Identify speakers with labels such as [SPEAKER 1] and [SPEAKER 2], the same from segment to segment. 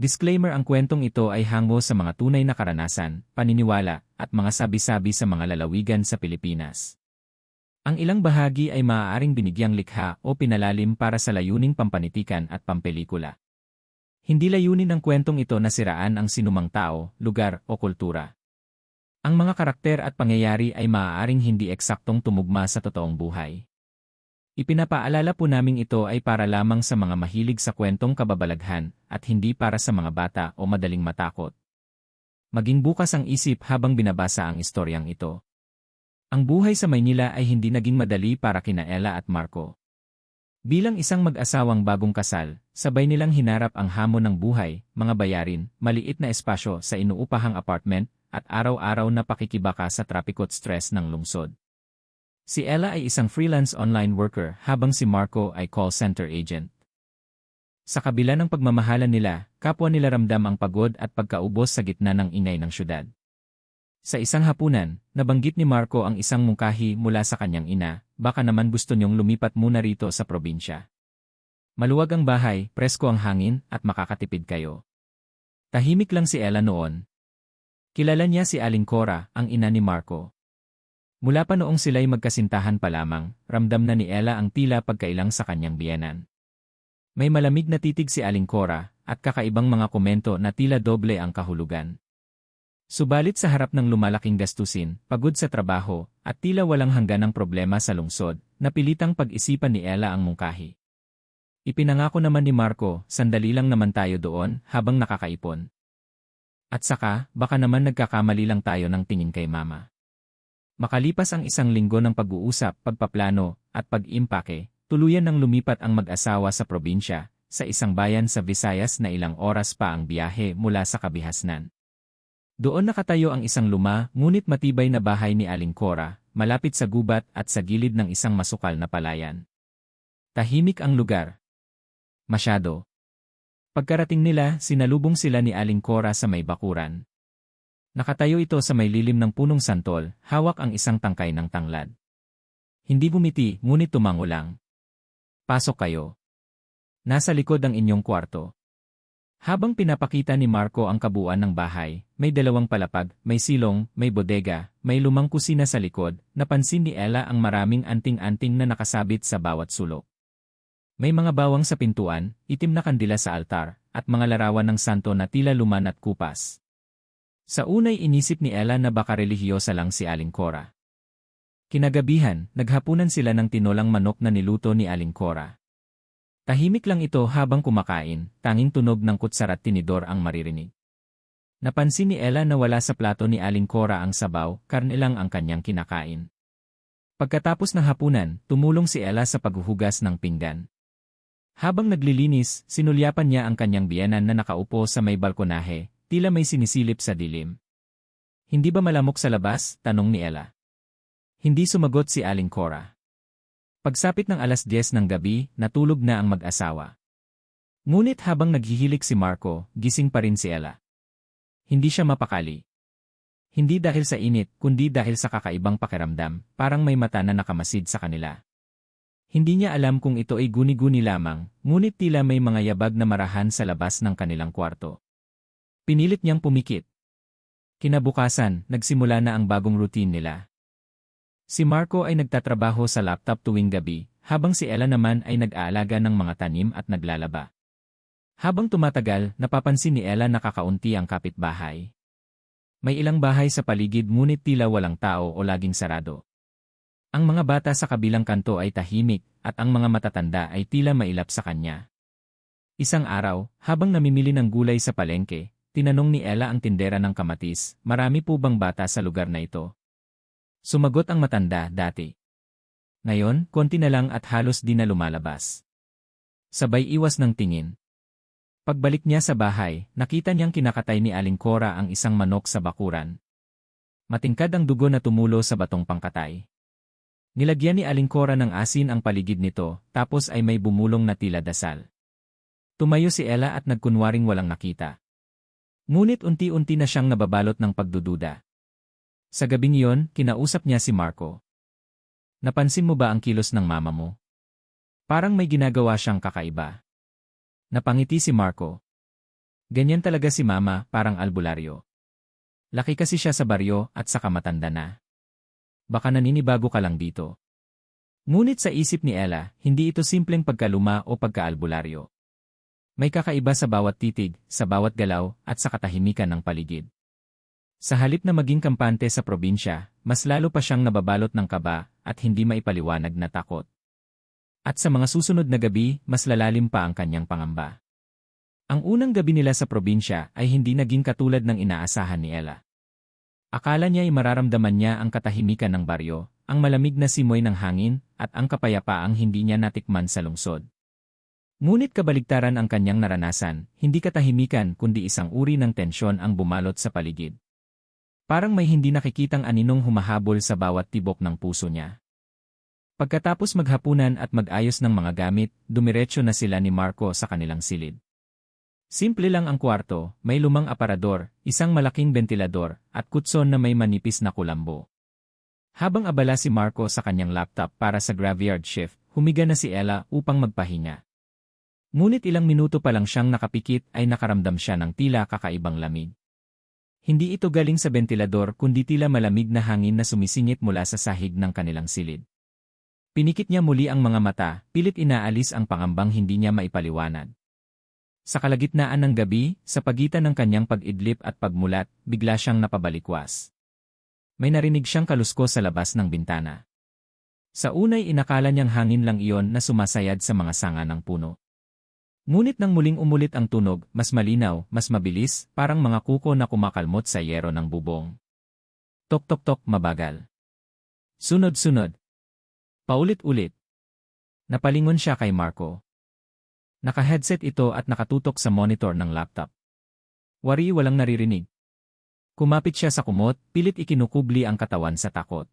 [SPEAKER 1] Disclaimer: ang kwentong ito ay hango sa mga tunay na karanasan, paniniwala, at mga sabi-sabi sa mga lalawigan sa Pilipinas. Ang ilang bahagi ay maaaring binigyang likha o pinalalim para sa layuning pampanitikan at pampelikula. Hindi layunin ng kwentong ito na siraan ang sinumang tao, lugar, o kultura. Ang mga karakter at pangyayari ay maaaring hindi eksaktong tumugma sa totoong buhay. Ipinapaalala po naming ito ay para lamang sa mga mahilig sa kwentong kababalaghan at hindi para sa mga bata o madaling matakot. Maging bukas ang isip habang binabasa ang istoryang ito. Ang buhay sa Maynila ay hindi naging madali para kina Ella at Marco. Bilang isang mag-asawang bagong kasal, sabay nilang hinarap ang hamon ng buhay, mga bayarin, maliit na espasyo sa inuupahang apartment, at araw-araw na pakikibaka sa trapiko't stress ng lungsod. Si Ella ay isang freelance online worker habang si Marco ay call center agent. Sa kabila ng pagmamahalan nila, kapwa nila ramdam ang pagod at pagkaubos sa gitna ng ingay ng syudad. Sa isang hapunan, nabanggit ni Marco ang isang mungkahi mula sa kanyang ina, baka naman gusto niyong lumipat muna rito sa probinsya. Maluwag ang bahay, presko ang hangin, at makakatipid kayo. Tahimik lang si Ella noon. Kilala niya si Aling Cora, ang ina ni Marco. Mula pa noong sila'y magkasintahan pa lamang, ramdam na ni Ella ang tila pagkailang sa kanyang biyenan. May malamig na titig si Aling Cora, at kakaibang mga komento na tila doble ang kahulugan. Subalit sa harap ng lumalaking gastusin, pagod sa trabaho, at tila walang hangganang problema sa lungsod, napilitang pag-isipan ni Ella ang mungkahi. Ipinangako naman ni Marco, sandali lang naman tayo doon habang nakakaipon. At saka, baka naman nagkakamali lang tayo ng tingin kay Mama. Makalipas ang isang linggo ng pag-uusap, pagpaplano, at pag-impake, tuluyan ng lumipat ang mag-asawa sa probinsya, sa isang bayan sa Visayas na ilang oras pa ang biyahe mula sa Kabihasnan. Doon nakatayo ang isang luma, ngunit matibay na bahay ni Aling Cora, malapit sa gubat at sa gilid ng isang masukal na palayan. Tahimik ang lugar. Masyado. Pagkarating nila, sinalubong sila ni Aling Cora sa may bakuran. Nakatayo ito sa may lilim ng punong santol, hawak ang isang tangkay ng tanglad. Hindi bumiti, ngunit tumango lang. Pasok kayo. Nasa likod ang inyong kwarto. Habang pinapakita ni Marco ang kabuuan ng bahay, may dalawang palapag, may silong, may bodega, may lumang kusina sa likod, napansin ni Ella ang maraming anting-anting na nakasabit sa bawat sulok. May mga bawang sa pintuan, itim na kandila sa altar, at mga larawan ng santo na tila luman at kupas. Sa unay inisip ni Ella na baka relihiyosa lang si Aling Cora. Kinagabihan, naghapunan sila ng tinolang manok na niluto ni Aling Cora. Tahimik lang ito habang kumakain, tanging tunog ng kutsara at tinidor ang maririnig. Napansin ni Ella na wala sa plato ni Aling Cora ang sabaw, karne lang ang kanyang kinakain. Pagkatapos ng hapunan, tumulong si Ella sa paghuhugas ng pinggan. Habang naglilinis, sinulyapan niya ang kanyang biyenan na nakaupo sa may balkonahe, tila may sinisilip sa dilim. Hindi ba malamok sa labas? Tanong ni Ella. Hindi sumagot si Aling Cora. Pagsapit ng 10:00 ng gabi, natulog na ang mag-asawa. Ngunit habang naghihilik si Marco, gising pa rin si Ella. Hindi siya mapakali. Hindi dahil sa init, kundi dahil sa kakaibang pakiramdam, parang may mata na nakamasid sa kanila. Hindi niya alam kung ito ay guni-guni lamang, ngunit tila may mga yabag na marahan sa labas ng kanilang kwarto. Pinilit niyang pumikit. Kinabukasan, nagsimula na ang bagong routine nila. Si Marco ay nagtatrabaho sa laptop tuwing gabi, habang si Ella naman ay nag-aalaga ng mga tanim at naglalaba. Habang tumatagal, napapansin ni Ella na kakaunti ang kapitbahay. May ilang bahay sa paligid ngunit tila walang tao o laging sarado. Ang mga bata sa kabilang kanto ay tahimik, at ang mga matatanda ay tila mailap sa kanya. Isang araw, habang namimili ng gulay sa palengke, tinanong ni Ella ang tindera ng kamatis, marami po bang bata sa lugar na ito? Sumagot ang matanda, dati. Ngayon, konti na lang at halos di na lumalabas. Sabay iwas ng tingin. Pagbalik niya sa bahay, nakita niyang kinakatay ni Aling Cora ang isang manok sa bakuran. Matingkad ang dugo na tumulo sa batong pangkatay. Nilagyan ni Aling Cora ng asin ang paligid nito, tapos ay may bumulong na tila dasal. Tumayo si Ella at nagkunwaring walang nakita. Ngunit unti-unti na siyang nababalot ng pagdududa. Sa gabing iyon, kinausap niya si Marco. Napansin mo ba ang kilos ng mama mo? Parang may ginagawa siyang kakaiba. Napangiti si Marco. Ganyan talaga si Mama, parang albularyo. Laki kasi siya sa baryo at saka matanda na. Baka naninibago ka lang dito. Ngunit sa isip ni Ella, hindi ito simpleng pagkaluma o pagkaalbularyo. May kakaiba sa bawat titig, sa bawat galaw, at sa katahimikan ng paligid. Sa halip na maging kampante sa probinsya, mas lalo pa siyang nababalot ng kaba at hindi maipaliwanag na takot. At sa mga susunod na gabi, mas lalalim pa ang kanyang pangamba. Ang unang gabi nila sa probinsya ay hindi naging katulad ng inaasahan ni Ella. Akala niya ay mararamdaman niya ang katahimikan ng baryo, ang malamig na simoy ng hangin, at ang kapayapaang hindi niya natikman sa lungsod. Ngunit kabaligtaran ang kanyang naranasan, hindi katahimikan kundi isang uri ng tensyon ang bumalot sa paligid. Parang may hindi nakikitang aninong humahabol sa bawat tibok ng puso niya. Pagkatapos maghapunan at mag-ayos ng mga gamit, dumiretso na sila ni Marco sa kanilang silid. Simple lang ang kwarto, may lumang aparador, isang malaking bentilador, at kutson na may manipis na kulambo. Habang abala si Marco sa kanyang laptop para sa graveyard shift, humiga na si Ella upang magpahinga. Ngunit ilang minuto pa lang siyang nakapikit ay nakaramdam siya ng tila kakaibang lamig. Hindi ito galing sa bentilador kundi tila malamig na hangin na sumisingit mula sa sahig ng kanilang silid. Pinikit niya muli ang mga mata, pilit inaalis ang pangambang hindi niya maipaliwanag. Sa kalagitnaan ng gabi, sa pagitan ng kanyang pag-idlip at pagmulat, bigla siyang napabalikwas. May narinig siyang kaluskos sa labas ng bintana. Sa unay inakala niyang hangin lang iyon na sumasayad sa mga sanga ng puno. Ngunit nang muling umulit ang tunog, mas malinaw, mas mabilis, parang mga kuko na kumakalmot sa yero ng bubong. Tok-tok-tok, mabagal. Sunod-sunod. Paulit-ulit. Napalingon siya kay Marco. Naka-headset ito at nakatutok sa monitor ng laptop. Wari walang naririnig. Kumapit siya sa kumot, pilit ikinukubli ang katawan sa takot.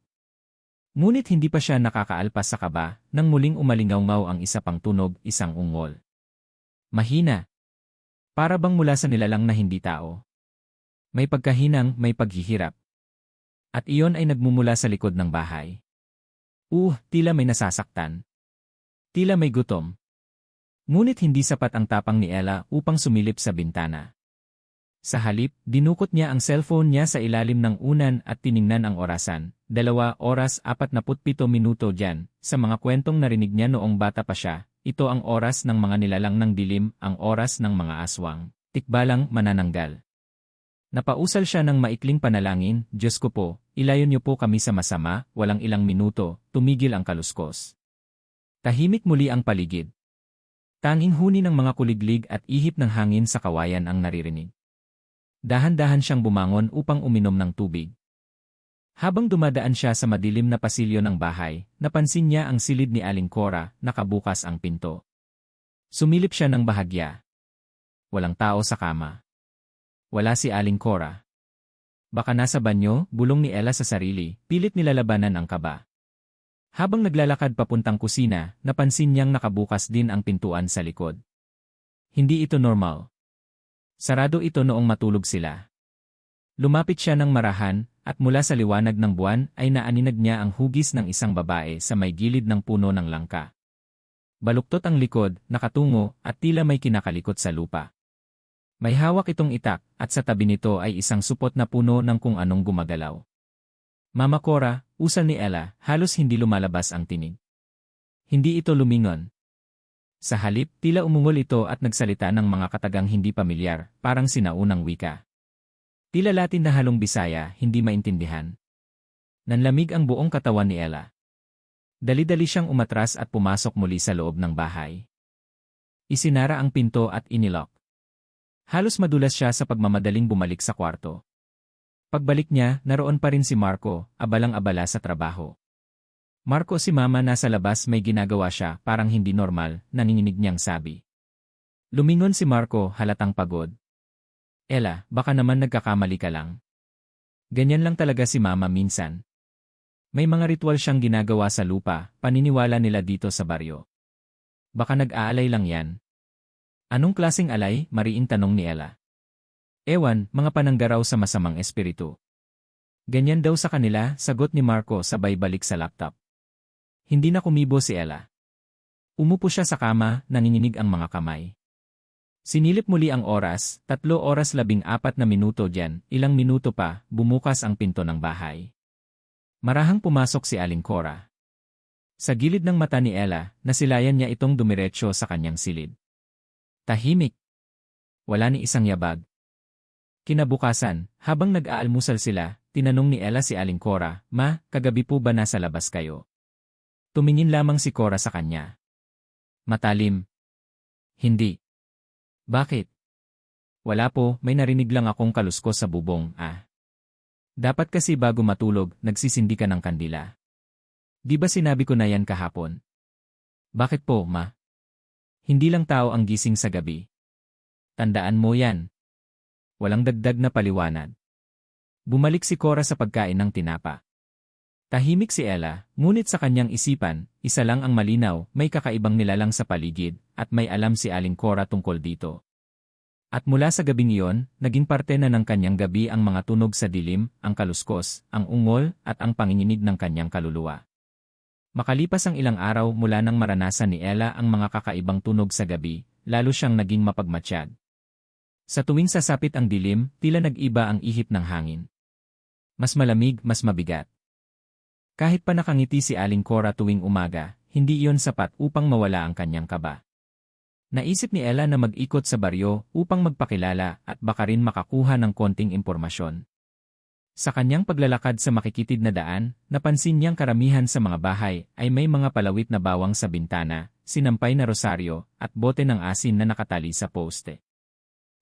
[SPEAKER 1] Ngunit hindi pa siya nakakaalpas sa kaba, nang muling umalingaw-ngaw ang isa pang tunog, isang ungol. Mahina. Para bang mula sa nilalang na hindi tao. May pagkahinang, may paghihirap. At iyon ay nagmumula sa likod ng bahay. Tila may nasasaktan. Tila may gutom. Ngunit hindi sapat ang tapang ni Ella upang sumilip sa bintana. Sa halip, dinukot niya ang cellphone niya sa ilalim ng unan at tiningnan ang orasan. 2:47 minuto diyan, sa mga kwentong narinig niya noong bata pa siya. Ito ang oras ng mga nilalang ng dilim, ang oras ng mga aswang. Tikbalang manananggal. Napausal siya ng maikling panalangin, Diyos ko po, ilayon niyo po kami sa masama, walang ilang minuto, tumigil ang kaluskos. Tahimik muli ang paligid. Tanging huni ng mga kuliglig at ihip ng hangin sa kawayan ang naririnig. Dahan-dahan siyang bumangon upang uminom ng tubig. Habang dumadaan siya sa madilim na pasilyo ng bahay, napansin niya ang silid ni Aling Cora, nakabukas ang pinto. Sumilip siya ng bahagya. Walang tao sa kama. Wala si Aling Cora. Baka nasa banyo, bulong ni Ella sa sarili, pilit nilalabanan ang kaba. Habang naglalakad papuntang kusina, napansin niyang nakabukas din ang pintuan sa likod. Hindi ito normal. Sarado ito noong matulog sila. Lumapit siya ng marahan, at mula sa liwanag ng buwan ay naaninag niya ang hugis ng isang babae sa may gilid ng puno ng langka. Baluktot ang likod, nakatungo, at tila may kinakalikot sa lupa. May hawak itong itak, at sa tabi nito ay isang supot na puno ng kung anong gumagalaw. Mama Cora, usal ni Ella, halos hindi lumalabas ang tinig. Hindi ito lumingon. Sa halip, tila umungol ito at nagsalita ng mga katagang hindi pamilyar, parang sinaunang wika. Tila Latin na halong Bisaya, hindi maintindihan. Nanlamig ang buong katawan ni Ella. Dali-dali siyang umatras at pumasok muli sa loob ng bahay. Isinara ang pinto at inilock. Halos madulas siya sa pagmamadaling bumalik sa kwarto. Pagbalik niya, naroon pa rin si Marco, abalang-abala sa trabaho. Marco, si Mama nasa labas, may ginagawa siya, parang hindi normal, nanginginig niyang sabi. Lumingon si Marco, halatang pagod. Ella, baka naman nagkakamali ka lang. Ganyan lang talaga si Mama minsan. May mga ritual siyang ginagawa sa lupa, paniniwala nila dito sa baryo. Baka nag-aalay lang yan. Anong klaseng alay? Mariin tanong ni Ella. Ewan, mga pananggaraw sa masamang espiritu. Ganyan daw sa kanila, sagot ni Marco sabay balik sa laptop. Hindi na kumibo si Ella. Umupo siya sa kama, nanginginig ang mga kamay. Sinilip muli ang oras, 3:14 na minuto diyan, ilang minuto pa, bumukas ang pinto ng bahay. Marahang pumasok si Aling Cora. Sa gilid ng mata ni Ella, nasilayan niya itong dumiretso sa kanyang silid. Tahimik. Wala ni isang yabag. Kinabukasan, habang nag-aalmusal sila, tinanong ni Ella si Aling Cora, "Ma, kagabi po ba nasa labas kayo?" Tumingin lamang si Cora sa kanya. Matalim. Hindi. Bakit? Wala po, may narinig lang akong kaluskos sa bubong, Dapat kasi bago matulog, nagsisindi ka ng kandila. Di ba sinabi ko na yan kahapon? Bakit po, ma? Hindi lang tao ang gising sa gabi. Tandaan mo yan. Walang dagdag na paliwanag. Bumalik si Cora sa pagkain ng tinapa. Tahimik si Ella, ngunit sa kanyang isipan, isa lang ang malinaw, may kakaibang nilalang sa paligid, at may alam si Aling Cora tungkol dito. At mula sa gabing iyon, naging parte na ng kanyang gabi ang mga tunog sa dilim, ang kaluskos, ang ungol, at ang panginginig ng kanyang kaluluwa. Makalipas ang ilang araw mula nang maranasan ni Ella ang mga kakaibang tunog sa gabi, lalo siyang naging mapagmatsyag. Sa tuwing sasapit ang dilim, tila nag-iba ang ihip ng hangin. Mas malamig, mas mabigat. Kahit pa nakangiti si Aling Cora tuwing umaga, hindi iyon sapat upang mawala ang kanyang kaba. Naisip ni Ella na mag-ikot sa baryo upang magpakilala at baka rin makakuha ng konting impormasyon. Sa kanyang paglalakad sa makikitid na daan, napansin niyang karamihan sa mga bahay ay may mga palawit na bawang sa bintana, sinampay na rosaryo, at bote ng asin na nakatali sa poste.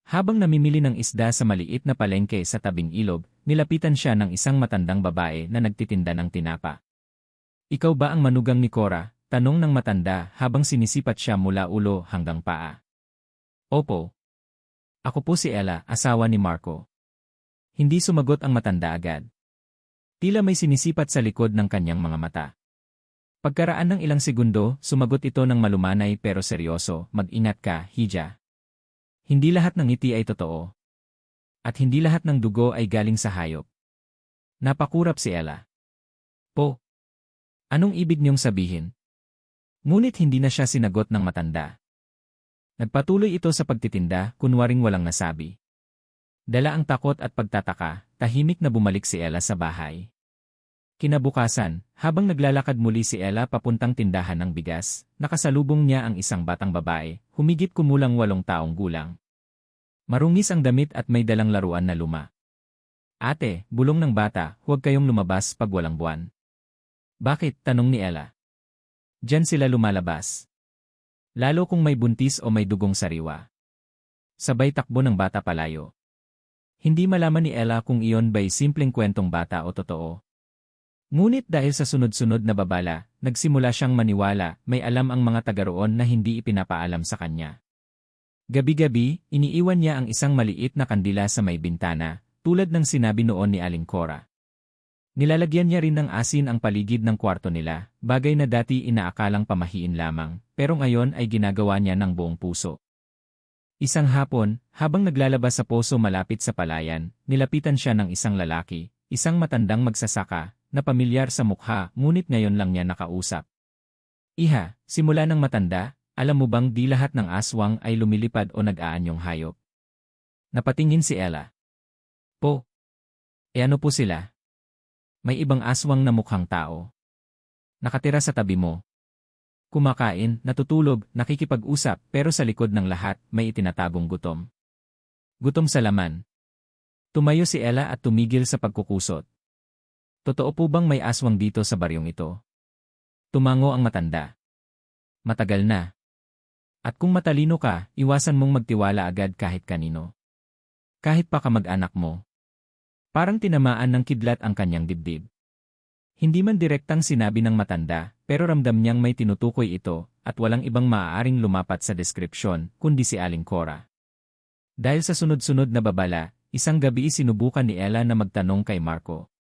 [SPEAKER 1] Habang namimili ng isda sa maliit na palengke sa tabing ilog, nilapitan siya ng isang matandang babae na nagtitinda ng tinapa. "Ikaw ba ang manugang ni Cora?" tanong ng matanda habang sinisipat siya mula ulo hanggang paa. "Opo. Ako po si Ella, asawa ni Marco." Hindi sumagot ang matanda agad. Tila may sinisipat sa likod ng kanyang mga mata. Pagkaraan ng ilang segundo, sumagot ito ng malumanay pero seryoso, "Mag-ingat ka, Hija. Hindi lahat ng ngiti ay totoo. At hindi lahat ng dugo ay galing sa hayop." Napakurap si Ella. "Po, anong ibig niyong sabihin?" Ngunit hindi na siya sinagot ng matanda. Nagpatuloy ito sa pagtitinda, kunwaring walang nasabi. Dala ang takot at pagtataka, tahimik na bumalik si Ella sa bahay. Kinabukasan, habang naglalakad muli si Ella papuntang tindahan ng bigas, nakasalubong niya ang isang batang babae, humigit kumulang 8 taong gulang. Marungis ang damit at may dalang laruan na luma. "Ate," bulong ng bata, "huwag kayong lumabas pag walang buwan." "Bakit?" tanong ni Ella. "Diyan sila lumalabas. Lalo kung may buntis o may dugong sariwa." Sabay takbo ng bata palayo. Hindi malaman ni Ella kung iyon ba'y simpleng kwentong bata o totoo. Ngunit dahil sa sunod-sunod na babala, nagsimula siyang maniwala, may alam ang mga taga-roon na hindi ipinapaalam sa kanya. Gabi-gabi, iniiwan niya ang isang maliit na kandila sa may bintana, tulad ng sinabi noon ni Aling Cora. Nilalagyan niya rin ng asin ang paligid ng kwarto nila, bagay na dati inaakalang pamahiin lamang, pero ngayon ay ginagawa niya ng buong puso. Isang hapon, habang naglalabas sa poso malapit sa palayan, nilapitan siya ng isang lalaki, isang matandang magsasaka, na pamilyar sa mukha, ngunit ngayon lang niya nakausap. "Iha," simula ng matanda, "alam mo bang di lahat ng aswang ay lumilipad o nag-aanyong hayop?" Napatingin si Ella. "Po. Ano po sila?" "May ibang aswang na mukhang tao. Nakatira sa tabi mo. Kumakain, natutulog, nakikipag-usap, pero sa likod ng lahat, may itinatagong gutom. Gutom sa laman." Tumayo si Ella at tumigil sa pagkukusot. "Totoo po bang may aswang dito sa baryong ito?" Tumango ang matanda. "Matagal na. At kung matalino ka, iwasan mong magtiwala agad kahit kanino. Kahit pa kamag-anak mo." Parang tinamaan ng kidlat ang kanyang dibdib. Hindi man direktang sinabi ng matanda, pero ramdam niyang may tinutukoy ito, at walang ibang maaaring lumapat sa deskripsyon, kundi si Aling Cora. Dahil sa sunod-sunod na babala, isang gabi sinubukan ni Ella na magtanong kay Marco.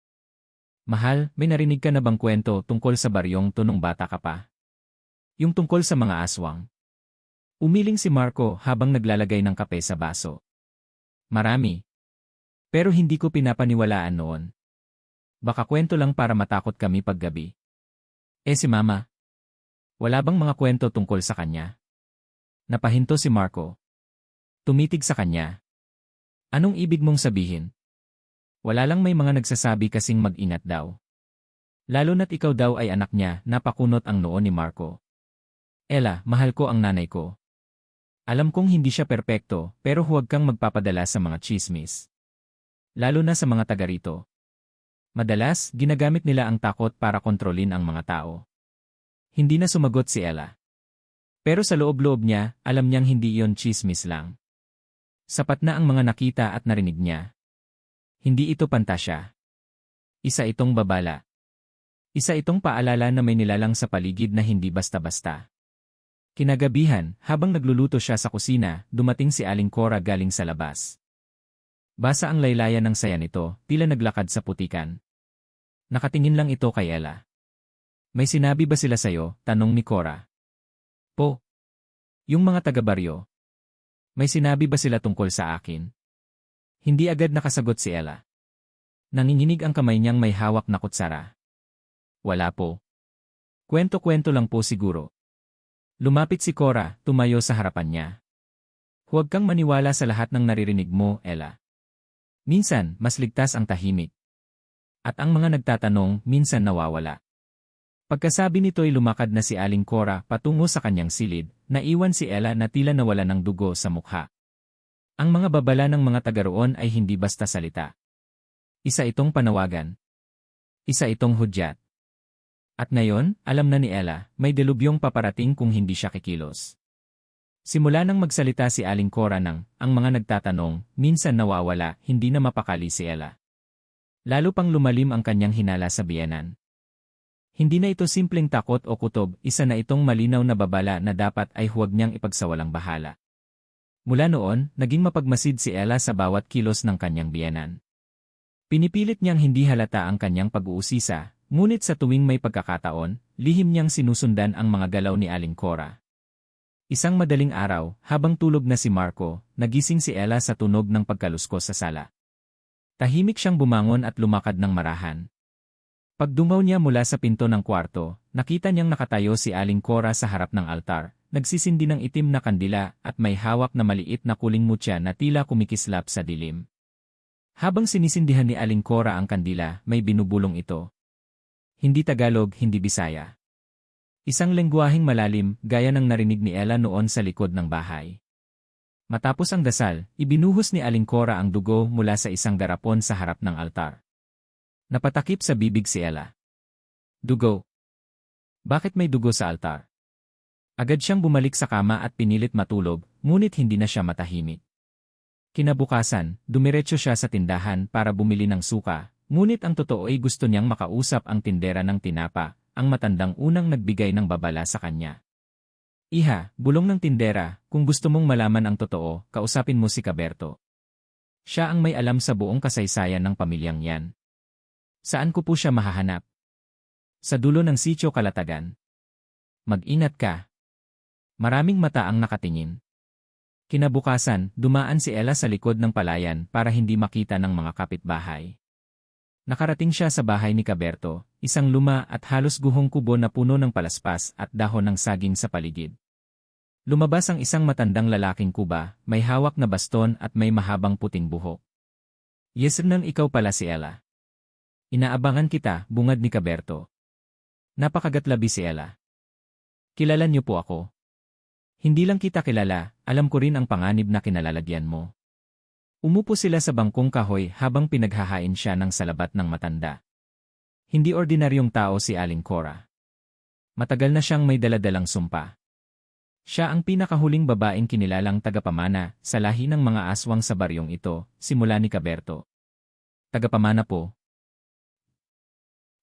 [SPEAKER 1] "Mahal, may narinig ka na bang kwento tungkol sa baryong to nung bata ka pa? Yung tungkol sa mga aswang?" Umiling si Marco habang naglalagay ng kape sa baso. "Marami. Pero hindi ko pinapaniwalaan noon. Baka kwento lang para matakot kami paggabi." Si Mama? Wala bang mga kwento tungkol sa kanya?" Napahinto si Marco. Tumitig sa kanya. Anong ibig mong sabihin? Wala lang, may mga nagsasabi kasing mag-ingat daw. Lalo na't ikaw daw ay anak niya, napakunot ang noo ni Marco. Ella, mahal ko ang nanay ko. Alam kong hindi siya perpekto, pero huwag kang magpapadala sa mga chismis. Lalo na sa mga taga rito. Madalas, ginagamit nila ang takot para kontrolin ang mga tao. Hindi na sumagot si Ella. Pero sa loob-loob niya, alam niyang hindi iyon chismis lang. Sapat na ang mga nakita at narinig niya. Hindi ito pantasya. Isa itong babala. Isa itong paalala na may nilalang sa paligid na hindi basta-basta. Kinagabihan, habang nagluluto siya sa kusina, dumating si Aling Cora galing sa labas. Basa ang laylayan ng saya nito, tila naglakad sa putikan. Nakatingin lang ito kay Ella. May sinabi ba sila sayo? Tanong ni Cora. Po. Yung mga taga-baryo. May sinabi ba sila tungkol sa akin? Hindi agad nakasagot si Ella. Nanginginig ang kamay niyang may hawak na kutsara. Wala po. Kwento-kwento lang po siguro. Lumapit si Cora, tumayo sa harapan niya. Huwag kang maniwala sa lahat ng naririnig mo, Ella. Minsan, mas ligtas ang tahimik. At ang mga nagtatanong, minsan nawawala. Pagkasabi nito'y lumakad na si Aling Cora patungo sa kanyang silid, naiwan si Ella na tila nawala ng dugo sa mukha. Ang mga babala ng mga taga-roon ay hindi basta salita. Isa itong panawagan. Isa itong hudyat. At ngayon, alam na ni Ella, may delubyong paparating kung hindi siya kikilos. Simula nang magsalita si Aling Cora ang mga nagtatanong, minsan nawawala, hindi na mapakali si Ella. Lalo pang lumalim ang kanyang hinala sa biyenan. Hindi na ito simpleng takot o kutob, isa na itong malinaw na babala na dapat ay huwag niyang ipagsawalang bahala. Mula noon, naging mapagmasid si Ella sa bawat kilos ng kanyang biyenan. Pinipilit niyang hindi halata ang kanyang pag-uusisa, ngunit sa tuwing may pagkakataon, lihim niyang sinusundan ang mga galaw ni Aling Cora. Isang madaling araw, habang tulog na si Marco, nagising si Ella sa tunog ng pagkaluskos sa sala. Tahimik siyang bumangon at lumakad ng marahan. Pagdungaw niya mula sa pinto ng kwarto, nakita niyang nakatayo si Aling Cora sa harap ng altar, nagsisindi ng itim na kandila at may hawak na maliit na kuling mutya na tila kumikislap sa dilim. Habang sinisindihan ni Aling Cora ang kandila, may binubulong ito. Hindi Tagalog, hindi Bisaya. Isang lengguwaheng malalim, gaya ng narinig ni Ella noon sa likod ng bahay. Matapos ang dasal, ibinuhos ni Aling Cora ang dugo mula sa isang garapon sa harap ng altar. Napatakip sa bibig si Ella. Dugo. Bakit may dugo sa altar? Agad siyang bumalik sa kama at pinilit matulog, ngunit hindi na siya matahimik. Kinabukasan, dumiretso siya sa tindahan para bumili ng suka, ngunit ang totoo ay gusto niyang makausap ang tindera ng tinapa, ang matandang unang nagbigay ng babala sa kanya. Iha, bulong ng tindera, kung gusto mong malaman ang totoo, kausapin mo si Caberto. Siya ang may alam sa buong kasaysayan ng pamilyang yan. Saan ko po siya mahahanap? Sa dulo ng sitio Kalatagan. Mag-ingat ka. Maraming mata ang nakatingin. Kinabukasan, dumaan si Ella sa likod ng palayan para hindi makita ng mga kapitbahay. Nakarating siya sa bahay ni Caberto, isang luma at halos guhong kubo na puno ng palaspas at dahon ng saging sa paligid. Lumabas ang isang matandang lalaking kuba, may hawak na baston at may mahabang puting buhok. Yes, nang ikaw pala si Ella. Inaabangan kita, bungad ni Caberto. Napakagatlabi si Ella. Kilala niyo po ako. Hindi lang kita kilala, alam ko rin ang panganib na kinalalagyan mo. Umupo sila sa bangkong kahoy habang pinaghahain siya ng salabat ng matanda. Hindi ordinaryong tao si Aling Cora. Matagal na siyang may daladalang sumpa. Siya ang pinakahuling babaeng kinilalang tagapamana sa lahi ng mga aswang sa baryong ito, simula ni Caberto. Tagapamana po.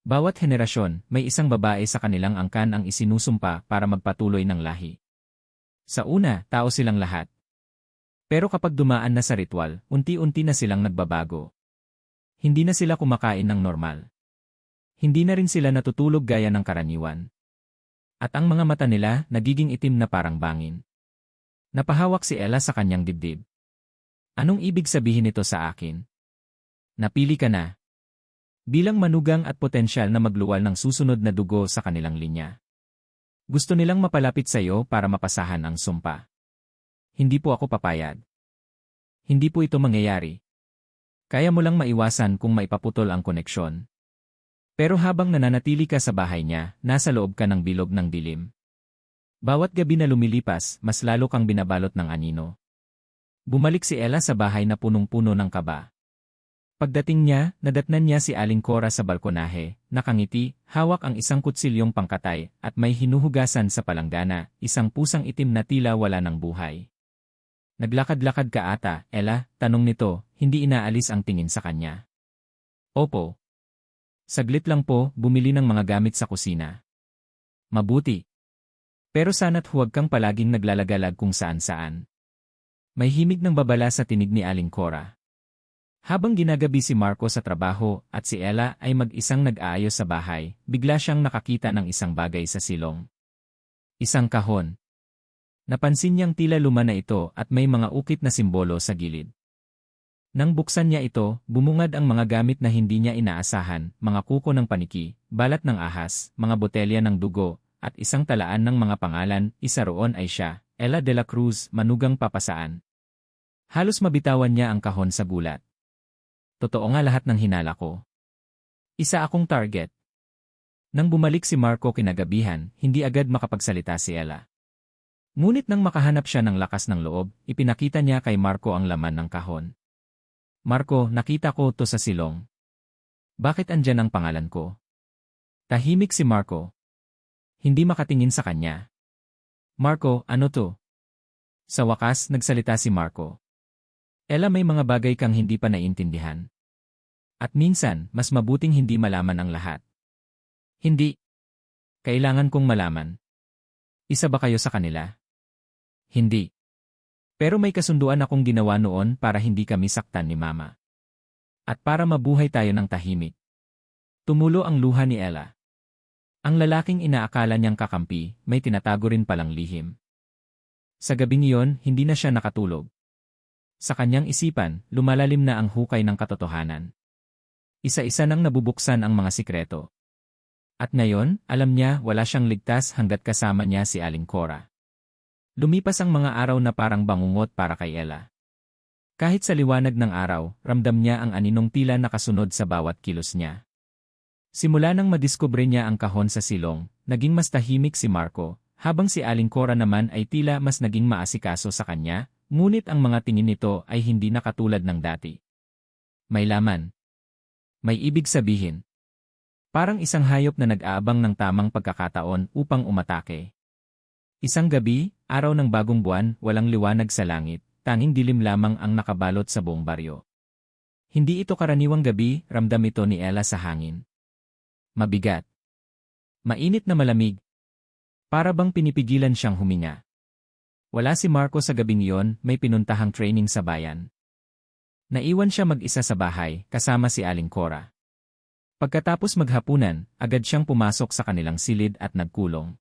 [SPEAKER 1] Bawat henerasyon, may isang babae sa kanilang angkan ang isinusumpa para magpatuloy ng lahi. Sa una, tao silang lahat. Pero kapag dumaan na sa ritual, unti-unti na silang nagbabago. Hindi na sila kumakain ng normal. Hindi na rin sila natutulog gaya ng karaniwan. At ang mga mata nila nagiging itim na parang bangin. Napahawak si Ella sa kanyang dibdib. Anong ibig sabihin nito sa akin? Napili ka na. Bilang manugang at potensyal na magluwal ng susunod na dugo sa kanilang linya. Gusto nilang mapalapit sa iyo para mapasahan ang sumpa. Hindi po ako papayag. Hindi po ito mangyayari. Kaya mo lang maiwasan kung maipaputol ang koneksyon. Pero habang nananatili ka sa bahay niya, nasa loob ka ng bilog ng dilim. Bawat gabi na lumilipas, mas lalo kang binabalot ng anino. Bumalik si Ella sa bahay na punong-puno ng kaba. Pagdating niya, nadatnan niya si Aling Cora sa balkonahe, nakangiti, hawak ang isang kutsilyong pangkatay, at may hinuhugasan sa palanggana, isang pusang itim na tila wala ng buhay. Naglakad-lakad ka ata, Ella, tanong nito, hindi inaalis ang tingin sa kanya. Opo. Saglit lang po, bumili ng mga gamit sa kusina. Mabuti. Pero sana't huwag kang palaging naglalagalag kung saan-saan. May himig ng babala sa tinig ni Aling Cora. Habang ginagabi si Marco sa trabaho at si Ella ay mag-isang nag-aayos sa bahay, bigla siyang nakakita ng isang bagay sa silong. Isang kahon. Napansin niyang tila luma na ito at may mga ukit na simbolo sa gilid. Nang buksan niya ito, bumungad ang mga gamit na hindi niya inaasahan, mga kuko ng paniki, balat ng ahas, mga botelya ng dugo, at isang talaan ng mga pangalan, isa roon ay siya, Ella de la Cruz, Manugang Papasaan. Halos mabitawan niya ang kahon sa gulat. Totoo nga lahat ng hinala ko. Isa akong target. Nang bumalik si Marco kinagabihan, hindi agad makapagsalita si Ella. Ngunit nang makahanap siya ng lakas ng loob, ipinakita niya kay Marco ang laman ng kahon. Marco, nakita ko to sa silong. Bakit andyan ang pangalan ko? Tahimik si Marco. Hindi makatingin sa kanya. Marco, ano to? Sa wakas, nagsalita si Marco. Ella, may mga bagay kang hindi pa naiintindihan. At minsan, mas mabuting hindi malaman ang lahat. Hindi. Kailangan kong malaman. Isa ba kayo sa kanila? Hindi. Pero may kasunduan akong ginawa noon para hindi kami saktan ni Mama. At para mabuhay tayo ng tahimik. Tumulo ang luha ni Ella. Ang lalaking inaakala niyang kakampi, may tinatago rin palang lihim. Sa gabing iyon, hindi na siya nakatulog. Sa kanyang isipan, lumalalim na ang hukay ng katotohanan. Isa-isa nang nabubuksan ang mga sikreto. At ngayon, alam niya wala siyang ligtas hanggat kasama niya si Aling Cora. Lumipas ang mga araw na parang bangungot para kay Ella. Kahit sa liwanag ng araw, ramdam niya ang aninong tila nakasunod sa bawat kilos niya. Simula nang madiskubre niya ang kahon sa silong, naging mas tahimik si Marco, habang si Aling Cora naman ay tila mas naging maasikaso sa kanya, ngunit ang mga tingin nito ay hindi na katulad ng dati. May laman. May ibig sabihin. Parang isang hayop na nag-aabang ng tamang pagkakataon upang umatake. Isang gabi, araw ng bagong buwan, walang liwanag sa langit, tanging dilim lamang ang nakabalot sa buong baryo. Hindi ito karaniwang gabi, ramdam ito ni Ella sa hangin. Mabigat. Mainit na malamig. Para bang pinipigilan siyang huminga. Wala si Marco sa gabing iyon, may pinuntahang training sa bayan. Naiwan siya mag-isa sa bahay, kasama si Aling Cora. Pagkatapos maghapunan, agad siyang pumasok sa kanilang silid at nagkulong.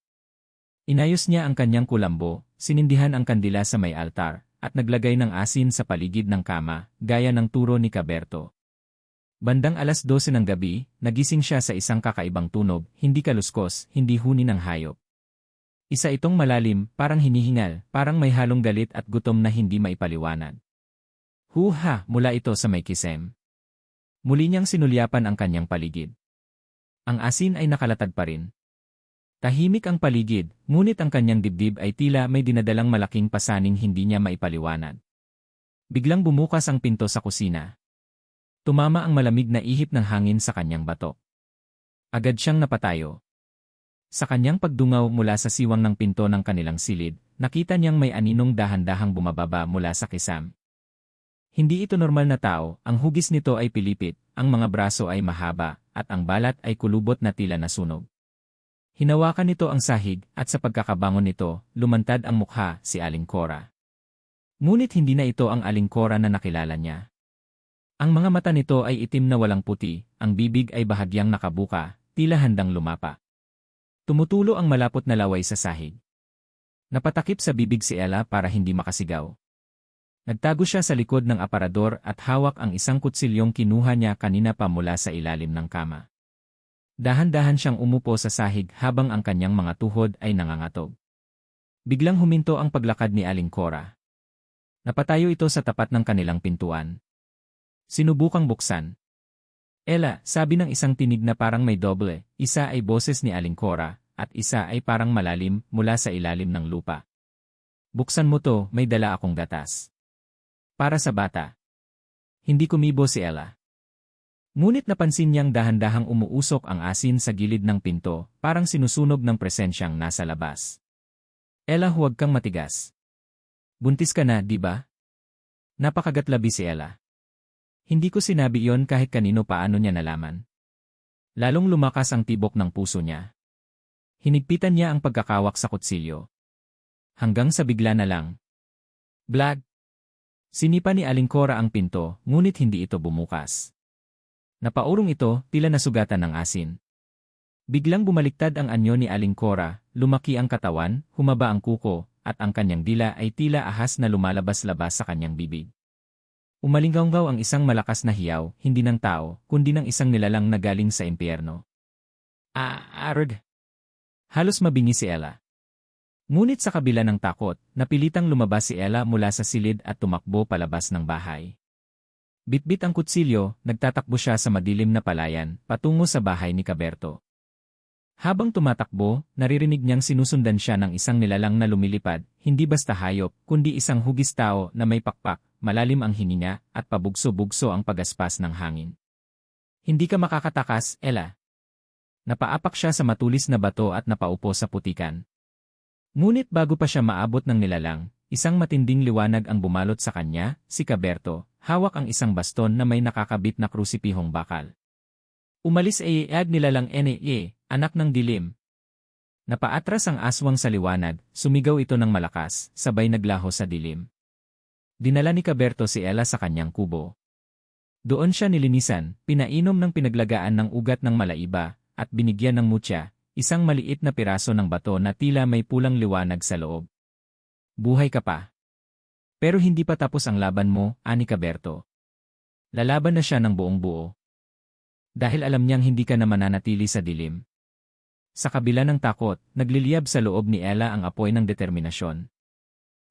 [SPEAKER 1] Inayos niya ang kanyang kulambo, sinindihan ang kandila sa may altar, at naglagay ng asin sa paligid ng kama, gaya ng turo ni Caberto. Bandang 12:00 ng gabi, nagising siya sa isang kakaibang tunog, hindi kaluskos, hindi huni ng hayop. Isa itong malalim, parang hinihingal, parang may halong galit at gutom na hindi maipaliwanag. Huha, mula ito sa may kisem. Muli niyang sinulyapan ang kanyang paligid. Ang asin ay nakalatag pa rin. Tahimik ang paligid, ngunit ang kanyang dibdib ay tila may dinadalang malaking pasaning hindi niya maipaliwanag. Biglang bumukas ang pinto sa kusina. Tumama ang malamig na ihip ng hangin sa kanyang batok. Agad siyang napatayo. Sa kanyang pagdungaw mula sa siwang ng pinto ng kanilang silid, nakita niyang may aninong dahan-dahang bumababa mula sa kisam. Hindi ito normal na tao, ang hugis nito ay pilipit, ang mga braso ay mahaba, at ang balat ay kulubot na tila nasunog. Hinawakan nito ang sahig, at sa pagkakabangon nito, lumantad ang mukha, si Aling Cora. Ngunit hindi na ito ang Aling Cora na nakilala niya. Ang mga mata nito ay itim na walang puti, ang bibig ay bahagyang nakabuka, tila handang lumapa. Tumutulo ang malapot na laway sa sahig. Napatakip sa bibig si Ella para hindi makasigaw. Nagtago siya sa likod ng aparador at hawak ang isang kutsilyong kinuha niya kanina pa mula sa ilalim ng kama. Dahan-dahan siyang umupo sa sahig habang ang kanyang mga tuhod ay nangangatog. Biglang huminto ang paglakad ni Aling Cora. Napatayo ito sa tapat ng kanilang pintuan. Sinubukang buksan. Ella, sabi ng isang tinig na parang may doble, isa ay boses ni Aling Cora, at isa ay parang malalim mula sa ilalim ng lupa. Buksan mo to, may dala akong gatas. Para sa bata. Hindi kumibo si Ella. Ngunit napansin niyang dahan-dahang umuusok ang asin sa gilid ng pinto, parang sinusunog ng presensyang nasa labas. Ella, huwag kang matigas. Buntis ka na, di ba? Napakagatlabi si Ella. Hindi ko sinabi iyon kahit kanino paano niya nalaman. Lalong lumakas ang tibok ng puso niya. Hinigpitan niya ang pagkakawak sa kutsilyo. Hanggang sa bigla na lang. Blag! Sinipa ni Aling Cora ang pinto, ngunit hindi ito bumukas. Napaurong ito, tila nasugatan ng asin. Biglang bumaliktad ang anyo ni Aling Cora, lumaki ang katawan, humaba ang kuko, at ang kanyang dila ay tila ahas na lumalabas-labas sa kanyang bibig. Umalinggaw ang isang malakas na hiyaw, hindi ng tao, kundi ng isang nilalang na galing sa impyerno. Arg! Halos mabingi si Ella. Ngunit sa kabila ng takot, napilitang lumabas si Ella mula sa silid at tumakbo palabas ng bahay. Bitbit ang kutsilyo, nagtatakbo siya sa madilim na palayan, patungo sa bahay ni Caberto. Habang tumatakbo, naririnig niyang sinusundan siya ng isang nilalang na lumilipad, hindi basta hayop, kundi isang hugis tao na may pakpak, malalim ang hininga, at pabugso-bugso ang pagaspas ng hangin. Hindi ka makakatakas, Ella. Napaapak siya sa matulis na bato at napaupo sa putikan. Ngunit bago pa siya maabot ng nilalang, isang matinding liwanag ang bumalot sa kanya, si Caberto, hawak ang isang baston na may nakakabit na krusipihong bakal. Umalis ay nilalang anak ng dilim. Napaatras ang aswang sa liwanag, sumigaw ito ng malakas, sabay naglaho sa dilim. Dinala ni Caberto si Ella sa kanyang kubo. Doon siya nilinisan, pinainom ng pinaglagaan ng ugat ng malaiba, at binigyan ng mutya, isang maliit na piraso ng bato na tila may pulang liwanag sa loob. Buhay ka pa. Pero hindi pa tapos ang laban mo, ani Caberto. Lalaban na siya ng buong buo. Dahil alam niyang hindi ka na mananatili sa dilim. Sa kabila ng takot, nagliliyab sa loob ni Ella ang apoy ng determinasyon.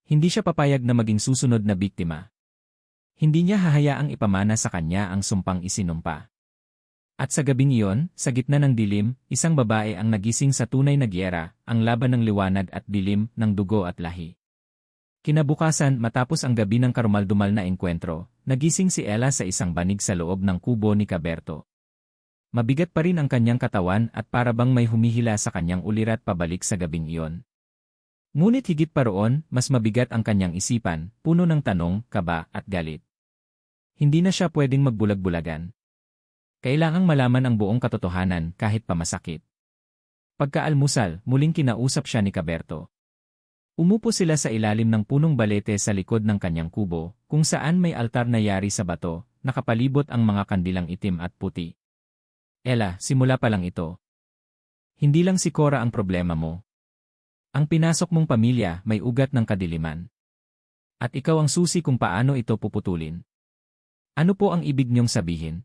[SPEAKER 1] Hindi siya papayag na maging susunod na biktima. Hindi niya hahayaang ipamana sa kanya ang sumpang isinumpa. At sa gabing iyon, sa gitna ng dilim, isang babae ang nagising sa tunay na giyera, ang laban ng liwanag at dilim, ng dugo at lahi. Kinabukasan, matapos ang gabi ng karumaldumal na engkwentro, nagising si Ella sa isang banig sa loob ng kubo ni Caberto. Mabigat pa rin ang kanyang katawan at parabang may humihila sa kanyang ulirat pabalik sa gabing iyon. Ngunit higit pa roon, mas mabigat ang kanyang isipan, puno ng tanong, kaba, at galit. Hindi na siya pwedeng magbulag-bulagan. Kailangang malaman ang buong katotohanan kahit pa masakit. Pagkaalmusal, muling kinausap siya ni Caberto. Umupo sila sa ilalim ng punong balete sa likod ng kanyang kubo, kung saan may altar na yari sa bato, nakapalibot ang mga kandilang itim at puti. Ella, simula pa lang ito. Hindi lang si Cora ang problema mo. Ang pinasok mong pamilya may ugat ng kadiliman. At ikaw ang susi kung paano ito puputulin. Ano po ang ibig niyong sabihin?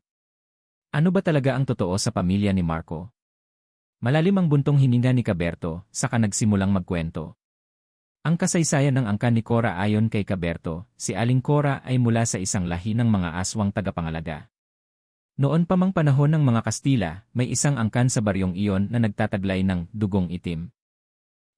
[SPEAKER 1] Ano ba talaga ang totoo sa pamilya ni Marco? Malalim ang buntong hininga ni Caberto, saka nagsimulang magkwento. Ang kasaysayan ng angkan ni Cora ayon kay Caberto, si Aling Cora ay mula sa isang lahi ng mga aswang tagapangalaga. Noon pa mang panahon ng mga Kastila, may isang angkan sa baryong iyon na nagtataglay ng dugong itim.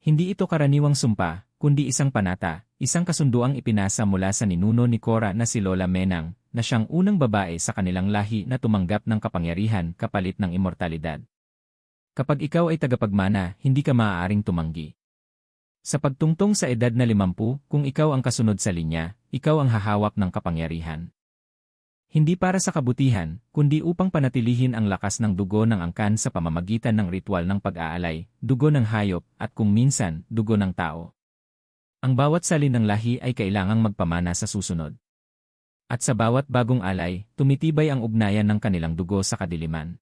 [SPEAKER 1] Hindi ito karaniwang sumpa, kundi isang panata, isang kasunduang ipinasa mula sa ninuno ni Cora na si Lola Menang, na siyang unang babae sa kanilang lahi na tumanggap ng kapangyarihan kapalit ng immortalidad. Kapag ikaw ay tagapagmana, hindi ka maaaring tumanggi. Sa pagtungtong sa edad na 50, kung ikaw ang kasunod sa linya, ikaw ang hahawak ng kapangyarihan. Hindi para sa kabutihan, kundi upang panatilihin ang lakas ng dugo ng angkan sa pamamagitan ng ritual ng pag-aalay, dugo ng hayop, at kung minsan, dugo ng tao. Ang bawat salin ng lahi ay kailangang magpamana sa susunod. At sa bawat bagong alay, tumitibay ang ugnayan ng kanilang dugo sa kadiliman.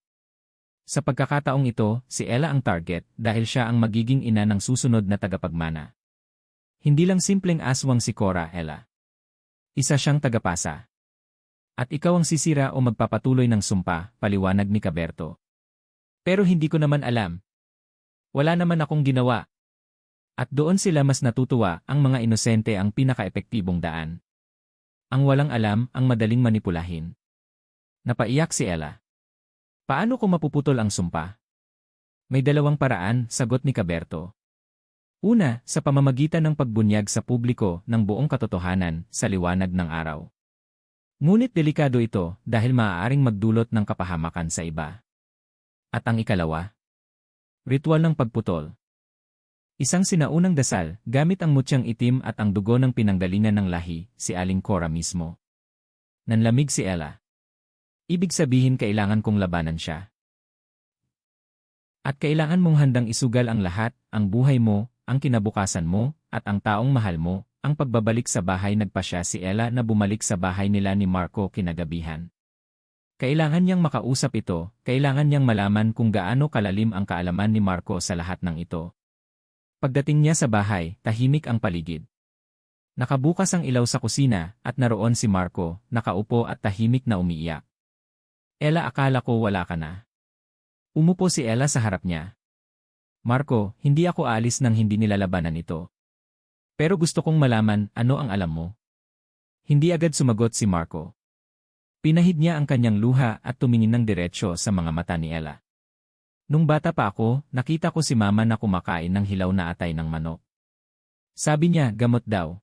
[SPEAKER 1] Sa pagkakataong ito, si Ella ang target dahil siya ang magiging ina ng susunod na tagapagmana. Hindi lang simpleng aswang si Cora, Ella. Isa siyang tagapasa. At ikaw ang sisira o magpapatuloy ng sumpa, paliwanag ni Caberto. Pero hindi ko naman alam. Wala naman akong ginawa. At doon sila mas natutuwa, ang mga inosente ang pinaka-epektibong daan. Ang walang alam, ang madaling manipulahin. Napaiyak si Ella. Paano ko mapuputol ang sumpa? May dalawang paraan, sagot ni Caberto. Una, sa pamamagitan ng pagbunyag sa publiko ng buong katotohanan sa liwanag ng araw. Ngunit delikado ito dahil maaaring magdulot ng kapahamakan sa iba. At ang ikalawa, ritual ng pagputol. Isang sinaunang dasal, gamit ang mutyang itim at ang dugo ng pinanggalingan ng lahi, si Aling Cora mismo. Nanlamig si Ella. Ibig sabihin kailangan kong labanan siya. At kailangan mong handang isugal ang lahat, ang buhay mo, ang kinabukasan mo, at ang taong mahal mo. Ang pagbabalik sa bahay nagpasya si Ella na bumalik sa bahay nila ni Marco kinagabihan. Kailangan niyang makausap ito, kailangan niyang malaman kung gaano kalalim ang kaalaman ni Marco sa lahat ng ito. Pagdating niya sa bahay, tahimik ang paligid. Nakabukas ang ilaw sa kusina at naroon si Marco, nakaupo at tahimik na umiiyak. Ella, akala ko wala ka na. Umupo si Ella sa harap niya. Marco, hindi ako aalis nang hindi nilalabanan ito. Pero gusto kong malaman, ano ang alam mo? Hindi agad sumagot si Marco. Pinahid niya ang kanyang luha at tumingin ng diretsyo sa mga mata ni Ella. Nung bata pa ako, nakita ko si mama na kumakain ng hilaw na atay ng manok. Sabi niya, gamot daw.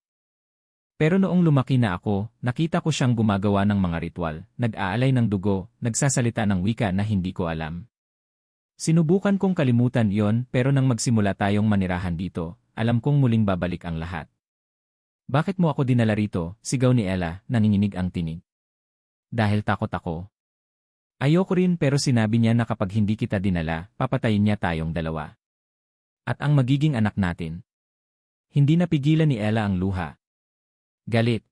[SPEAKER 1] Pero noong lumaki na ako, nakita ko siyang gumagawa ng mga ritual, nag-aalay ng dugo, nagsasalita ng wika na hindi ko alam. Sinubukan kong kalimutan yon pero nang magsimula tayong manirahan dito, alam kong muling babalik ang lahat. Bakit mo ako dinala rito? Sigaw ni Ella, nanginginig ang tinig. Dahil takot ako. Ayoko rin pero sinabi niya na kapag hindi kita dinala, papatayin niya tayong dalawa. At ang magiging anak natin. Hindi napigilan ni Ella ang luha. Galit.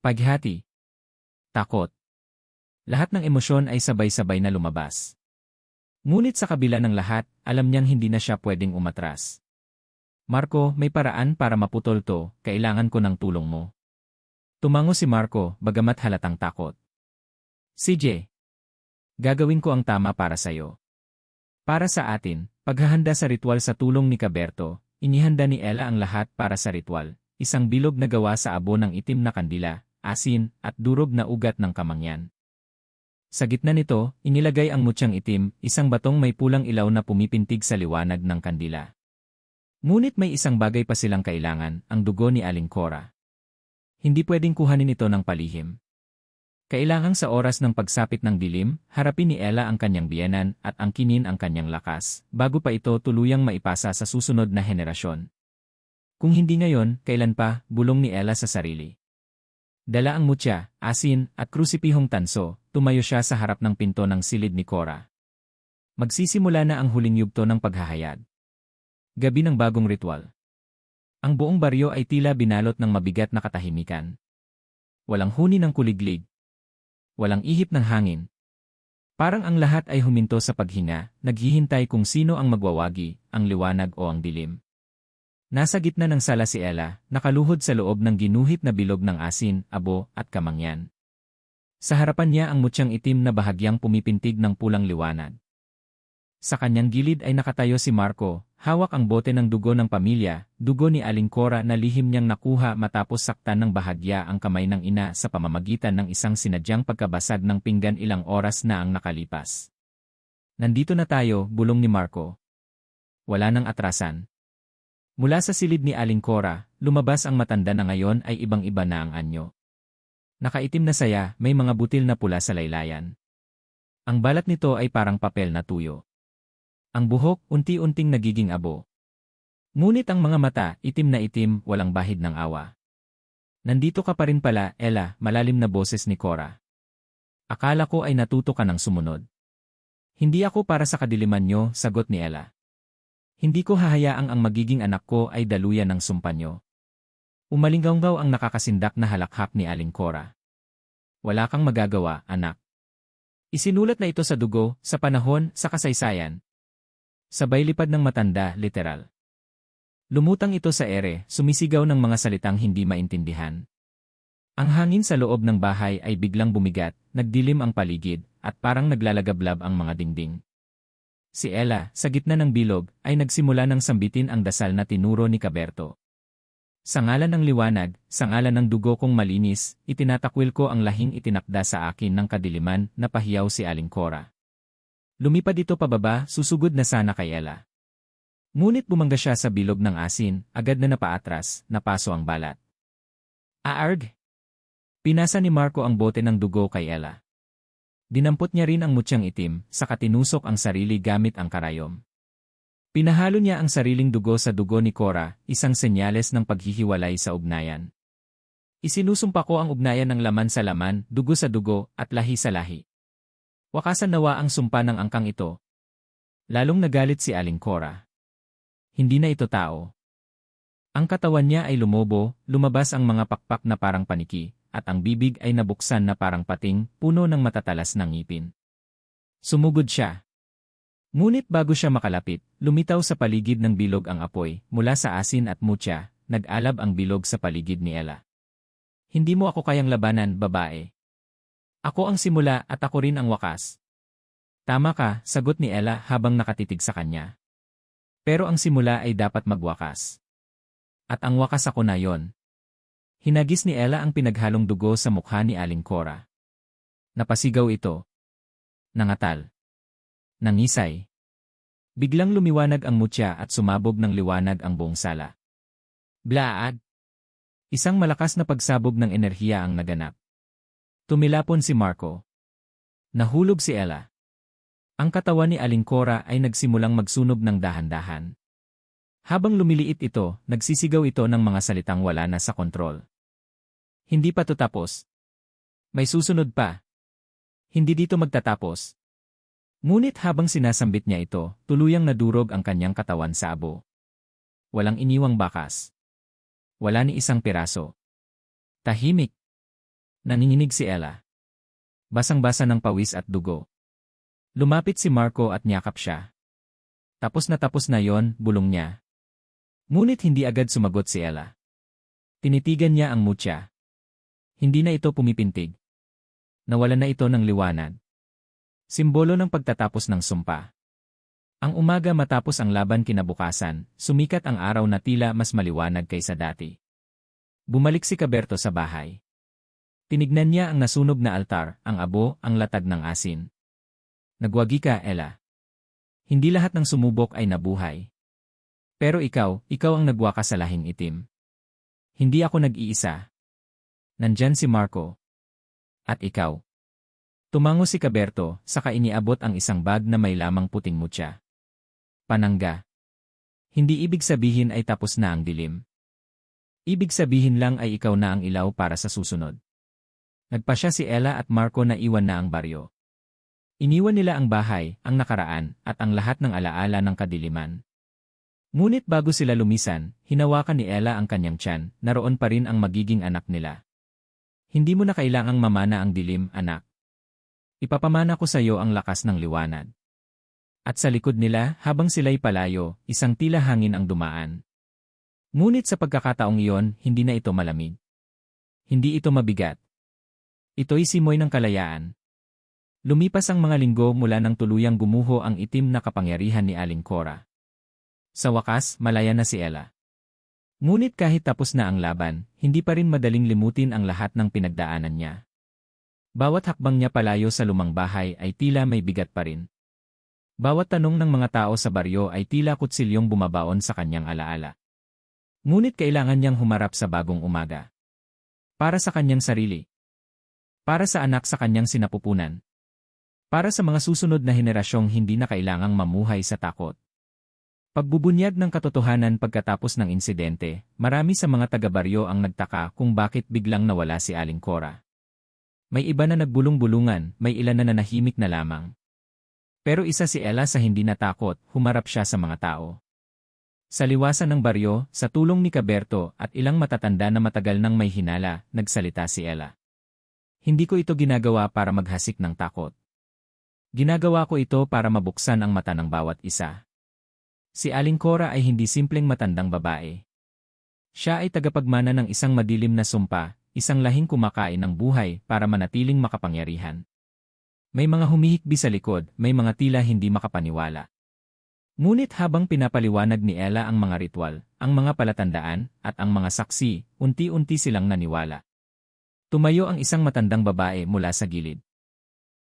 [SPEAKER 1] Paghati. Takot. Lahat ng emosyon ay sabay-sabay na lumabas. Ngunit sa kabila ng lahat, alam niyang hindi na siya pwedeng umatras. Marco, may paraan para maputol to, kailangan ko ng tulong mo. Tumango si Marco, bagamat halatang takot. CJ. Gagawin ko ang tama para sa'yo. Para sa atin, paghahanda sa ritual sa tulong ni Caberto, inihanda ni Ella ang lahat para sa ritual, isang bilog na gawa sa abo ng itim na kandila, asin, at durog na ugat ng kamangyan. Sa gitna nito, inilagay ang mutyang itim, isang batong may pulang ilaw na pumipintig sa liwanag ng kandila. Ngunit may isang bagay pa silang kailangan, ang dugo ni Aling Cora. Hindi pwedeng kuhanin ito ng palihim. Kailangang sa oras ng pagsapit ng dilim, harapin ni Ella ang kanyang biyenan at angkinin ang kanyang lakas, bago pa ito tuluyang maipasa sa susunod na henerasyon. Kung hindi ngayon, kailan pa, bulong ni Ella sa sarili. Dala ang mutya, asin, at krusipihong tanso, tumayo siya sa harap ng pinto ng silid ni Cora. Magsisimula na ang huling yugto ng paghahayag. Gabi ng bagong ritual. Ang buong baryo ay tila binalot ng mabigat na katahimikan. Walang huni ng kuliglig. Walang ihip ng hangin. Parang ang lahat ay huminto sa paghinga, naghihintay kung sino ang magwawagi, ang liwanag o ang dilim. Nasa gitna ng sala si Ella, nakaluhod sa loob ng ginuhit na bilog ng asin, abo, at kamangyan. Sa harapan niya ang mutyang itim na bahagyang pumipintig ng pulang liwanag. Sa kanyang gilid ay nakatayo si Marco, hawak ang bote ng dugo ng pamilya, dugo ni Aling Cora na lihim niyang nakuha matapos saktan ng bahagya ang kamay ng ina sa pamamagitan ng isang sinadyang pagkabasag ng pinggan ilang oras na ang nakalipas. Nandito na tayo, bulong ni Marco. Wala nang atrasan. Mula sa silid ni Aling Cora, lumabas ang matanda na ngayon ay ibang-iba na ang anyo. Nakaitim na saya, may mga butil na pula sa laylayan. Ang balat nito ay parang papel na tuyo. Ang buhok, unti-unting nagiging abo. Ngunit ang mga mata, itim na itim, walang bahid ng awa. Nandito ka pa rin pala, Ella, malalim na boses ni Cora. Akala ko ay natuto ka ng sumunod. Hindi ako para sa kadiliman nyo, sagot ni Ella. Hindi ko hahayaang ang magiging anak ko ay daluyan ng sumpa nyo. Umalinggaw ang nakakasindak na halakhak ni Aling Cora. Wala kang magagawa, anak. Isinulat na ito sa dugo, sa panahon, sa kasaysayan. Sabay lipad ng matanda, literal. Lumutang ito sa ere, sumisigaw ng mga salitang hindi maintindihan. Ang hangin sa loob ng bahay ay biglang bumigat, nagdilim ang paligid, at parang naglalagablab ang mga dingding. Si Ella, sa gitna ng bilog, ay nagsimula ng sambitin ang dasal na tinuro ni Caberto. Sa ngalan ng liwanag, sa ngalan ng dugo kong malinis, itinatakwil ko ang lahing itinakda sa akin ng kadiliman na pahiyaw si Aling Cora. Lumipad ito pababa, susugod na sana kay Ella. Ngunit bumangga siya sa bilog ng asin, agad na napaatras, napaso ang balat. Aarg! Pinasa ni Marco ang bote ng dugo kay Ella. Dinampot niya rin ang mutyang itim, saka tinusok ang sarili gamit ang karayom. Pinahalo niya ang sariling dugo sa dugo ni Cora, isang senyales ng paghihiwalay sa ugnayan. Isinusumpa ko ang ugnayan ng laman sa laman, dugo sa dugo, at lahi sa lahi. Wakasan nawa ang sumpa ng angkang ito. Lalong nagalit si Aling Cora. Hindi na ito tao. Ang katawan niya ay lumobo, lumabas ang mga pakpak na parang paniki, at ang bibig ay nabuksan na parang pating, puno ng matatalas ng ngipin. Sumugod siya. Ngunit bago siya makalapit, lumitaw sa paligid ng bilog ang apoy, mula sa asin at mutya, nag-alab ang bilog sa paligid ni Ella. Hindi mo ako kayang labanan, babae. Ako ang simula at ako rin ang wakas. Tama ka, sagot ni Ella habang nakatitig sa kanya. Pero ang simula ay dapat magwakas. At ang wakas ako na yon. Hinagis ni Ella ang pinaghalong dugo sa mukha ni Aling Cora. Napasigaw ito. Nangatal. Nangisay. Biglang lumiwanag ang mutya at sumabog ng liwanag ang buong sala. Blaad! Isang malakas na pagsabog ng enerhiya ang naganap. Tumilapon si Marco. Nahulog si Ella. Ang katawan ni Aling Cora ay nagsimulang magsunog ng dahan-dahan. Habang lumiliit ito, nagsisigaw ito ng mga salitang wala na sa kontrol. Hindi pa to tapos. May susunod pa. Hindi dito magtatapos. Ngunit habang sinasambit niya ito, tuluyang nadurog ang kanyang katawan sa abo. Walang iniwang bakas. Wala ni isang piraso. Tahimik. Nanginginig si Ella. Basang-basa ng pawis at dugo. Lumapit si Marco at niyakap siya. Tapos na yon, bulong niya. Ngunit hindi agad sumagot si Ella. Tinitigan niya ang mutya. Hindi na ito pumipintig. Nawalan na ito ng liwanag. Simbolo ng pagtatapos ng sumpa. Ang umaga matapos ang laban kinabukasan, sumikat ang araw na tila mas maliwanag kaysa dati. Bumalik si Caberto sa bahay. Tinignan niya ang nasunog na altar, ang abo, ang latag ng asin. Nagwagi ka, Ella. Hindi lahat ng sumubok ay nabuhay. Pero ikaw ang nagwakas sa lahing itim. Hindi ako nag-iisa. Nandyan si Marco. At ikaw. Tumango si Caberto, saka iniabot ang isang bag na may lamang puting mutya. Panangga. Hindi ibig sabihin ay tapos na ang dilim. Ibig sabihin lang ay ikaw na ang ilaw para sa susunod. Nagpasya si Ella at Marco na iwan na ang baryo. Iniwan nila ang bahay, ang nakaraan, at ang lahat ng alaala ng kadiliman. Ngunit bago sila lumisan, hinawakan ni Ella ang kanyang tiyan, naroon pa rin ang magiging anak nila. Hindi mo na kailangang mamana ang dilim, anak. Ipapamana ko sa iyo ang lakas ng liwanag. At sa likod nila, habang sila'y palayo, isang tila hangin ang dumaan. Ngunit sa pagkakataong iyon, hindi na ito malamig. Hindi ito mabigat. Ito'y simoy ng kalayaan. Lumipas ang mga linggo mula nang tuluyang gumuho ang itim na kapangyarihan ni Aling Cora. Sa wakas, malaya na si Ella. Ngunit kahit tapos na ang laban, hindi pa rin madaling limutin ang lahat ng pinagdaanan niya. Bawat hakbang niya palayo sa lumang bahay ay tila may bigat pa rin. Bawat tanong ng mga tao sa baryo ay tila kutsilyong bumabaon sa kanyang alaala. Ngunit kailangan niyang humarap sa bagong umaga. Para sa kanyang sarili. Para sa anak sa kanyang sinapupunan. Para sa mga susunod na henerasyong hindi na kailangang mamuhay sa takot. Pagbubunyag ng katotohanan pagkatapos ng insidente, marami sa mga taga-baryo ang nagtaka kung bakit biglang nawala si Aling Cora. May iba na nagbulong-bulungan, may ilan na nanahimik na lamang. Pero isa si Ella sa hindi natakot, humarap siya sa mga tao. Sa liwasan ng baryo, sa tulong ni Caberto at ilang matatanda na matagal nang may hinala, nagsalita si Ella. Hindi ko ito ginagawa para maghasik ng takot. Ginagawa ko ito para mabuksan ang mata ng bawat isa. Si Aling Cora ay hindi simpleng matandang babae. Siya ay tagapagmana ng isang madilim na sumpa, isang lahing kumakain ng buhay para manatiling makapangyarihan. May mga humihikbi sa likod, may mga tila hindi makapaniwala. Ngunit habang pinapaliwanag ni Ella ang mga ritual, ang mga palatandaan, at ang mga saksi, unti-unti silang naniwala. Tumayo ang isang matandang babae mula sa gilid.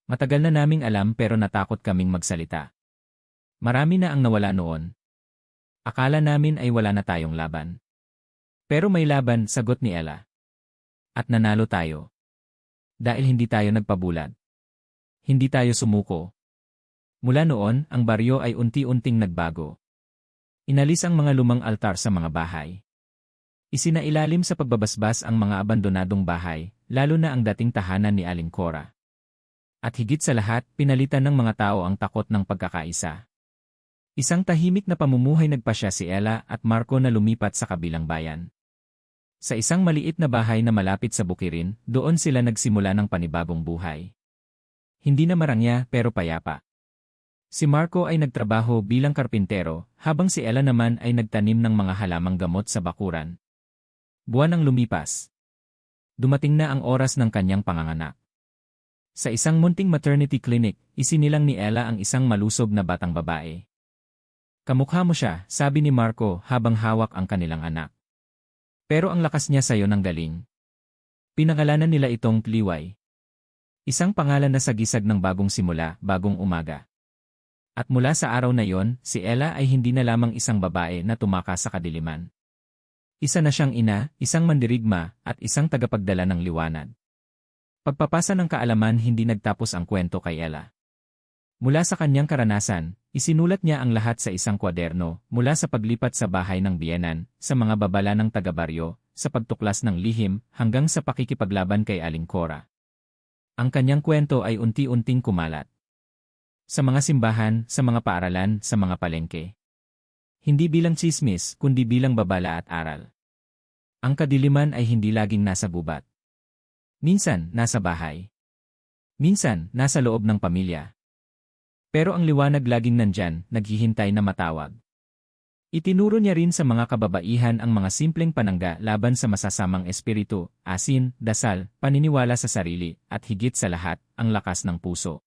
[SPEAKER 1] Matagal na naming alam pero natakot kaming magsalita. Marami na ang nawala noon. Akala namin ay wala na tayong laban. Pero may laban, sagot ni Ella. At nanalo tayo. Dahil hindi tayo nagpabulag. Hindi tayo sumuko. Mula noon, ang baryo ay unti-unting nagbago. Inalis ang mga lumang altar sa mga bahay. Isinailalim sa pagbabasbas ang mga abandonadong bahay, lalo na ang dating tahanan ni Aling Cora. At higit sa lahat, pinalitan ng mga tao ang takot ng pagkakaisa. Isang tahimik na pamumuhay nagpasya si Ella at Marco na lumipat sa kabilang bayan. Sa isang maliit na bahay na malapit sa bukirin, doon sila nagsimula ng panibagong buhay. Hindi na marangya pero payapa. Si Marco ay nagtrabaho bilang karpintero, habang si Ella naman ay nagtanim ng mga halamang gamot sa bakuran. Buwan ang lumipas. Dumating na ang oras ng kanyang panganganak. Sa isang munting maternity clinic, isinilang ni Ella ang isang malusog na batang babae. Kamukha mo siya, sabi ni Marco habang hawak ang kanilang anak. Pero ang lakas niya sayo ng galing. Pinangalanan nila itong Liway. Isang pangalan na sagisag ng bagong simula, bagong umaga. At mula sa araw na yon, si Ella ay hindi na lamang isang babae na tumakas sa kadiliman. Isa na siyang ina, isang mandirigma, at isang tagapagdala ng liwanag. Pagpapasa ng kaalaman hindi nagtapos ang kwento kay Ella. Mula sa kanyang karanasan, isinulat niya ang lahat sa isang kwaderno, mula sa paglipat sa bahay ng biyenan, sa mga babala ng taga-baryo, sa pagtuklas ng lihim, hanggang sa pakikipaglaban kay Aling Cora. Ang kanyang kwento ay unti-unting kumalat. Sa mga simbahan, sa mga paaralan, sa mga palengke. Hindi bilang tsismis, kundi bilang babala at aral. Ang kadiliman ay hindi laging nasa gubat. Minsan, nasa bahay. Minsan, nasa loob ng pamilya. Pero ang liwanag laging nandyan, naghihintay na matawag. Itinuro niya rin sa mga kababaihan ang mga simpleng panangga laban sa masasamang espiritu, asin, dasal, paniniwala sa sarili, at higit sa lahat, ang lakas ng puso.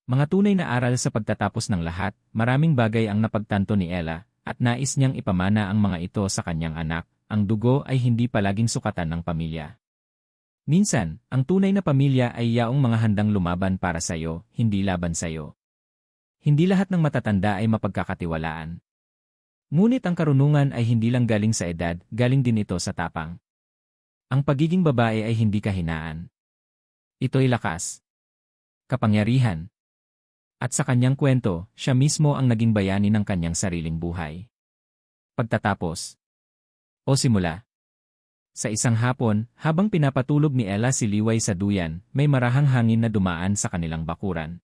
[SPEAKER 1] Mga tunay na aral sa pagtatapos ng lahat, maraming bagay ang napagtanto ni Ella, at nais niyang ipamana ang mga ito sa kanyang anak. Ang dugo ay hindi palaging sukatan ng pamilya. Minsan, ang tunay na pamilya ay yaong mga handang lumaban para sa'yo, hindi laban sa'yo. Hindi lahat ng matatanda ay mapagkakatiwalaan. Ngunit ang karunungan ay hindi lang galing sa edad, galing din ito sa tapang. Ang pagiging babae ay hindi kahinaan. Ito'y lakas. Kapangyarihan. At sa kanyang kwento, siya mismo ang naging bayani ng kanyang sariling buhay. Pagtatapos. O simula. Sa isang hapon, habang pinapatulog ni Ella si Liway sa duyan, may marahang hangin na dumaan sa kanilang bakuran.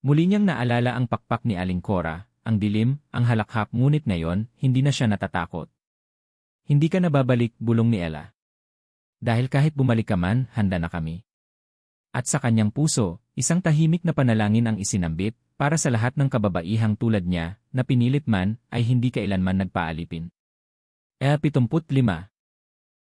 [SPEAKER 1] Muli niyang naalala ang pakpak ni Aling Cora, ang dilim, ang halakhak, ngunit ngayon, hindi na siya natatakot. Hindi ka nababalik, bulong ni Ella. Dahil kahit bumalik ka man, handa na kami. At sa kanyang puso, isang tahimik na panalangin ang isinambit, para sa lahat ng kababaihang tulad niya, na pinilit man, ay hindi kailanman nagpaalipin. 75